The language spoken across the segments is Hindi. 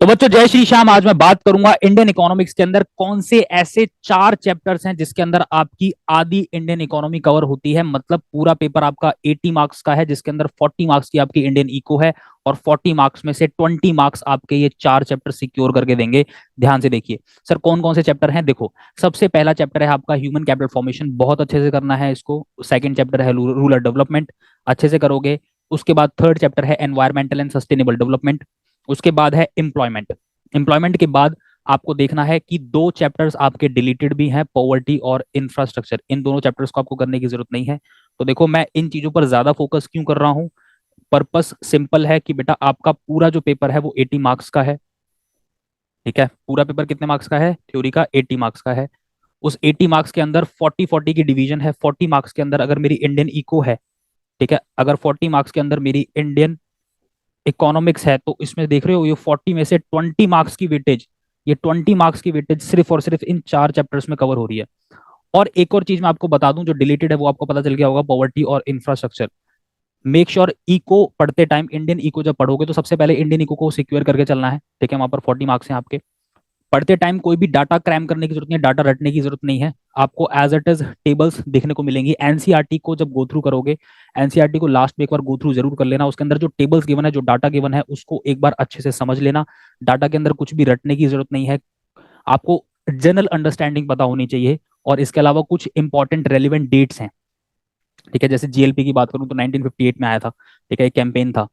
तो बच्चों जय श्री श्याम। आज मैं बात करूंगा इंडियन इकोनॉमिक्स के अंदर कौन से ऐसे 4 चैप्टर्स हैं जिसके अंदर आपकी आधी इंडियन इकोनॉमी कवर होती है। मतलब पूरा पेपर आपका 80 मार्क्स का है, जिसके अंदर 40 मार्क्स की आपकी इंडियन इको है और 40 मार्क्स में से 20 मार्क्स आपके ये 4 चैप्टर सिक्योर करके देंगे। ध्यान से देखिए सर, कौन कौन से चैप्टर हैं। देखो, सबसे पहला चैप्टर है आपका ह्यूमन कैपिटल फॉर्मेशन, बहुत अच्छे से करना है इसको। सेकंड चैप्टर है रूरल डेवलपमेंट, अच्छे से करोगे। उसके बाद थर्ड चैप्टर है एनवायरमेंटल एंड सस्टेनेबल डेवलपमेंट। उसके बाद है एम्प्लॉयमेंट। एम्प्लॉयमेंट के बाद आपको देखना है कि 2 चैप्टर्स आपके डिलीटेड भी हैं, पॉवर्टी और इंफ्रास्ट्रक्चर। इन दोनों चैप्टर्स को आपको करने की जरूरत नहीं है। तो देखो, मैं इन चीजों पर ज्यादा फोकस क्यों कर रहा हूं। पर्पस सिंपल है कि बेटा आपका पूरा जो पेपर है वो 80 मार्क्स का है। ठीक है, पूरा पेपर कितने मार्क्स का है, थ्योरी का 80 मार्क्स का है। उस 80 मार्क्स के अंदर 40-40 की डिवीजन है। 40 मार्क्स के अंदर अगर मेरी इंडियन इको है, ठीक है, अगर 40 मार्क्स के अंदर मेरी इंडियन इकोनॉमिक्स है, तो इसमें देख रहे हो ये 40 में से 20 मार्क्स की वेटेज, ये 20 मार्क्स की वेटेज सिर्फ और सिर्फ इन 4 चैप्टर्स में कवर हो रही है। और एक और चीज मैं आपको बता दूं जो डिलीटेड है, वो आपको पता चल गया होगा, पॉवर्टी और इंफ्रास्ट्रक्चर। मेक श्योर इको पढ़ते टाइम, इंडियन इको जब पढ़ोगे तो सबसे पहले इंडियन इको को सिक्योर करके चलना है। ठीक है, वहां पर 40 मार्क्स हैं आपके। पढ़ते टाइम कोई भी डाटा क्रैम करने की जरूरत नहीं है, डाटा रटने की जरूरत नहीं है। आपको एज इट इज टेबल्स देखने को मिलेंगी। एनसीईआरटी को जब गो थ्रू करोगे, एनसीईआरटी को लास्ट में एक बार गो थ्रू जरूर कर लेना। उसके अंदर जो टेबल्स गिवन है, जो डाटा गिवन है, उसको एक बार अच्छे से समझ लेना। डाटा के अंदर कुछ भी रटने की जरूरत नहीं है। आपको जनरल अंडरस्टैंडिंग पता होनी चाहिए। और इसके अलावा कुछ इंपॉर्टेंट रेलिवेंट डेट्स हैं। ठीक है, जैसे जीएलपी की बात करूं तो 1958 में आया था। ठीक है, एक कैंपेन था।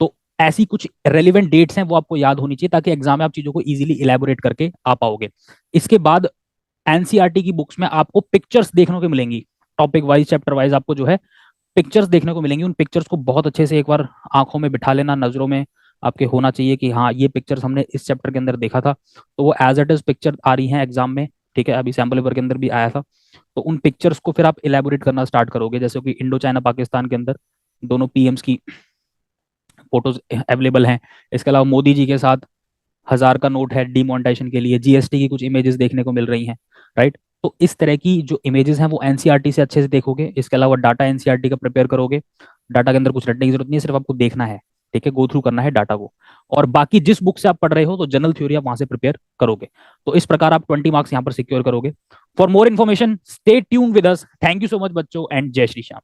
तो ऐसी कुछ रेलिवेंट डेट्स हैं, वो आपको याद होनी चाहिए, ताकि एग्जाम में आप चीजों को इजीली इलेबोरेट करके आ पाओगे। इसके बाद एनसीईआरटी की बुक्स में आपको पिक्चर्स देखने को मिलेंगी। टॉपिक वाइज, चैप्टर वाइज आपको जो है पिक्चर्स देखने को मिलेंगी। उन पिक्चर्स को बहुत अच्छे से एक बार आंखों में बिठा लेना, नजरों में आपके होना चाहिए कि हाँ, ये पिक्चर्स हमने इस चैप्टर के अंदर देखा था। तो वो एज इट इज पिक्चर आ रही हैं एग्जाम में। ठीक है, अभी सैम्पल पेपर के अंदर भी आया था। तो उन पिक्चर्स को फिर आप इलेबोरेट करना स्टार्ट करोगे, जैसे कि इंडो चाइना पाकिस्तान के अंदर दोनों पीएम्स की फोटोज अवेलेबल हैं। इसके अलावा मोदी जी के साथ 1000 का नोट है डिमोनेटाइजेशन के लिए, जीएसटी की कुछ इमेजेस देखने को मिल रही हैं। राइट, तो इस तरह की जो इमेजेस हैं वो एनसीईआरटी से अच्छे से देखोगे। इसके अलावा डाटा एनसीईआरटी का प्रिपेयर करोगे। डाटा के अंदर कुछ रटने की जरूरत नहीं है, सिर्फ आपको देखना है। ठीक है, गो थ्रू करना है डाटा को। और बाकी जिस बुक से आप पढ़ रहे हो तो जनरल थ्योरी आप वहां से प्रिपेयर करोगे। तो इस प्रकार आप 20 मार्क्स यहाँ पर सिक्योर करोगे। For more information stay tune with us. Thank you so much बच्चों, एंड जय श्री श्याम।